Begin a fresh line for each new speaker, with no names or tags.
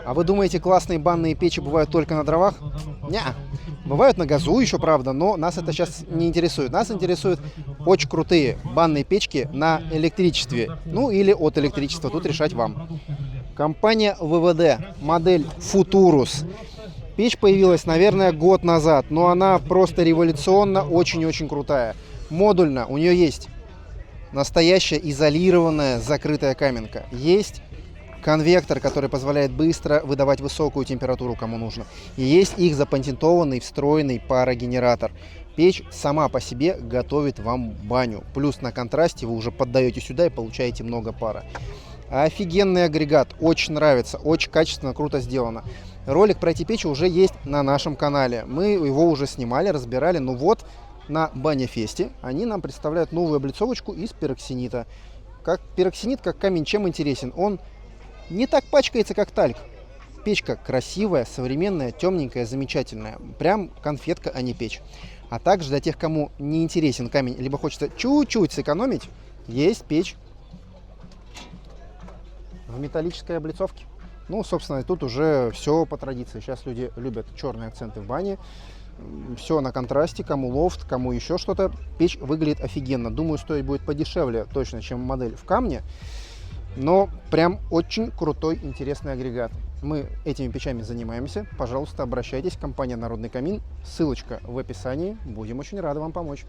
А вы думаете, классные банные печи бывают только на дровах? Неа. Бывают на газу еще, правда, но нас это сейчас не интересует. Нас интересуют очень крутые банные печки на электричестве. Ну или от электричества, тут решать вам. Компания ВВД, модель Futurus. Печь появилась, наверное, год назад, но она просто революционно очень-очень крутая. Модульно, у нее есть настоящая изолированная закрытая каменка. Есть конвектор, который позволяет быстро выдавать высокую температуру, кому нужно. И есть их запатентованный встроенный парогенератор. Печь сама по себе готовит вам баню. Плюс на контрасте вы уже поддаете сюда и получаете много пара. Офигенный агрегат, очень нравится, очень качественно, круто сделано. Ролик про эти печи уже есть на нашем канале. Мы его уже снимали, разбирали. Ну вот, на Баняфесте они нам представляют новую облицовочку из пероксенита. Как пероксенит, как камень, чем интересен? Он не так пачкается, как тальк. Печка красивая, современная, темненькая, замечательная. Прям конфетка, а не печь. А также для тех, кому не интересен камень, либо хочется чуть-чуть сэкономить, есть печь в металлической облицовке. Ну, собственно, тут уже все по традиции. Сейчас люди любят черные акценты в бане. Все на контрасте, кому лофт, кому еще что-то. Печь выглядит офигенно. Думаю, стоить будет подешевле точно, чем модель в камне. Но прям очень крутой, интересный агрегат. Мы этими печами занимаемся. Пожалуйста, обращайтесь. Компания Народный камин. Ссылочка в описании. Будем очень рады вам помочь.